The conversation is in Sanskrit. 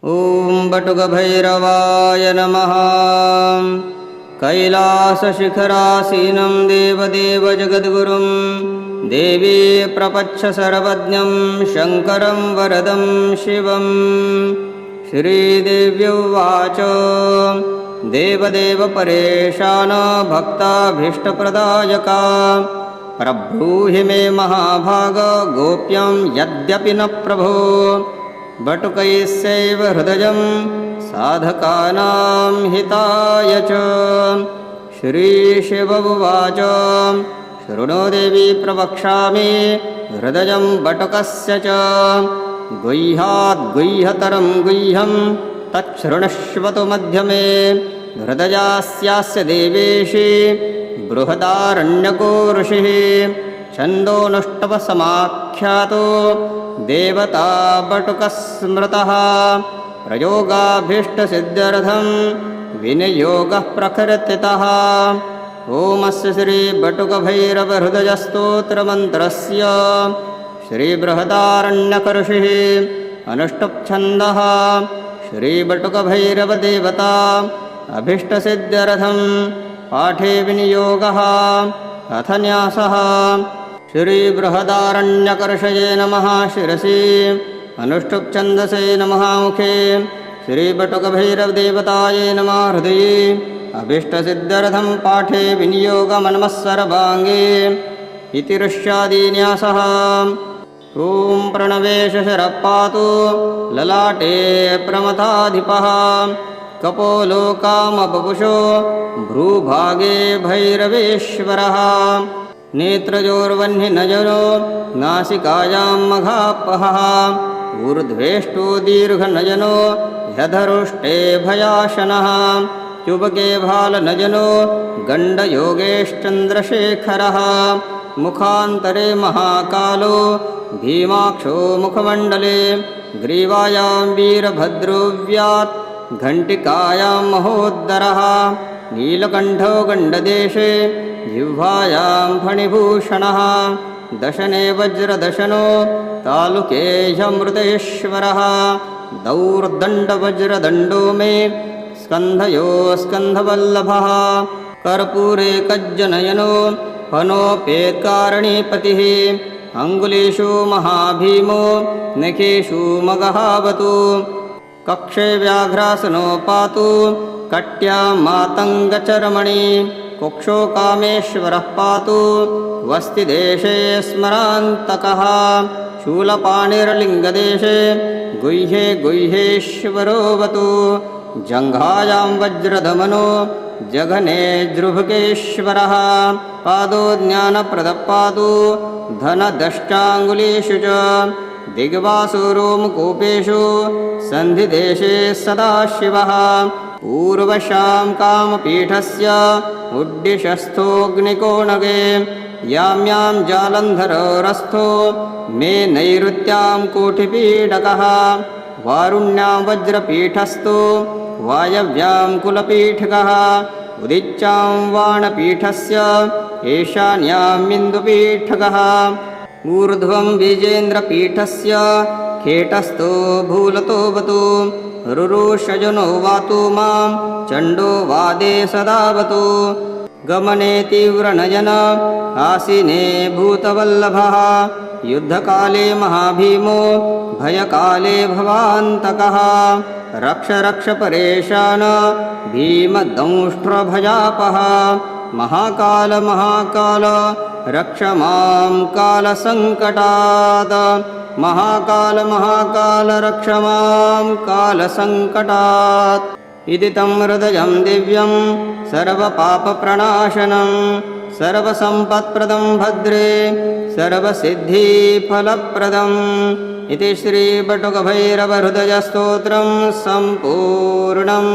ॐ बटुकभैरवाय नमः। कैलासशिखरासीनं देवदेव जगद्गुरुं देवी प्रपच्छ सर्वज्ञं शङ्करं वरदं शिवं। श्रीदेव्युवाच देवदेव परेशान भक्ताभीष्टप्रदायका प्रब्रूहि मे महाभाग गोप्यं यद्यपि न प्रभो। बटुकैस्यैव हृदयं साधकानां हिताय च। श्रीशिव उवाच शृणु देवी प्रवक्ष्यामि हृदयं बटुकस्य च। गुह्याद् गुह्यतरं गुह्यं तच्छृणुष्वतु मध्यमे। हृदयास्यास्य देवेशी बृहदारण्यको ऋषिः छन्दोनुष्टवसमाख्यातो देवता बटुकस्मृतः। प्रयोगाभीष्टसिद्ध्यर्थं विनियोगः प्रकृतितः। ओमस्य श्रीबटुकभैरवहृदयस्तोत्रमन्त्रस्य श्रीबृहदारण्यकऋषिः अनुष्टुप्छन्दः। श्रीबटुकभैरवदेवता अभीष्टसिद्ध्यर्थं पाठे विनियोगः। अथ न्यासः। श्रीबृहदारण्यकऋषये नमः शिरसि अनुष्टुप्छन्दसे नमः मुखे। श्रीबटुकभैरवदेवतायै नमः हृदये अभीष्टसिद्ध्यर्थं पाठे विनियोगमनमस्सर्वाङ्गे। इति ऋष्यादिन्यासः। ॐ प्रणवेशशरः पातु ललाटे प्रमथाधिपः। कपोलोकामपपुषो भ्रूभागे भैरवेश्वरः। नेत्रयोर्वह्निनयनो नासिकायां मघापहः। ऊर्ध्वेष्टो दीर्घनयनो ह्यधरुष्टे भयाशनः। चुबके भालनयनो गण्डयोगेश्चन्द्रशेखरः। मुखान्तरे महाकालो भीमाक्षो मुखमण्डले। ग्रीवायां वीरभद्रो व्यात् घण्टिकायां महोदरः। नीलकण्ठो गण्डदेशे जिह्वायां फणिभूषणः। दशने वज्रदशनो तालुके ह्यमृतेश्वरः। दौर्दण्डवज्रदण्डो मे स्कन्धयो स्कन्धवल्लभः। कर्पूरे कज्जनयनो फनोपेत्कारणीपतिः। अङ्गुलीषु महाभीमो नखेषु मगहावतु। कक्षे व्याघ्रासनो पातु कट्यां मातङ्गचरमणि। कुक्षो कामेश्वरः पातु वस्तिदेशे स्मरान्तकः। शूलपाणिर्लिङ्गदेशे गुह्ये गुह्येश्वरोऽवतु। जङ्घायां वज्रधमनो जघने द्रुभकेश्वरः। पादो ज्ञानप्रदः पातु धनदष्टाङ्गुलीषु च। दिग्वासुरोमुकोपेषु सन्धिदेशे सदाशिवः। पूर्वशां कामपीठस्य उड्डिशस्थोऽग्निकोणगे। यां यां जालन्धररस्थो मे नैऋत्यां कोटिपीडकः। वारुण्यां वज्रपीठस्थो वायव्यां कुलपीठकः। उदिच्चां वाणपीठस्य ईशान्यां इन्दुपीठकः। ऊर्ध्वं विजेन्द्रपीठस्य खेटस्थो भूलतोऽवतु। रुरुषजनो वातु मां चण्डो वादे सदावतु। गमने तीव्रनयन आसीने भूतवल्लभः। युद्धकाले महाभीमो भयकाले भवान्तकः। रक्ष रक्ष परेशान भीमदंष्ट्रभयापः। महाकाल महाकाल रक्ष मां कालसङ्कटात्। महाकाल महाकाल रक्ष मां कालसङ्कटात्। इति तं हृदयं दिव्यं सर्वपापप्रणाशनं सर्वसम्पत्प्रदं भद्रे सर्वसिद्धिफलप्रदम्। इति श्रीबटुकभैरवहृदयस्तोत्रं सम्पूर्णम्।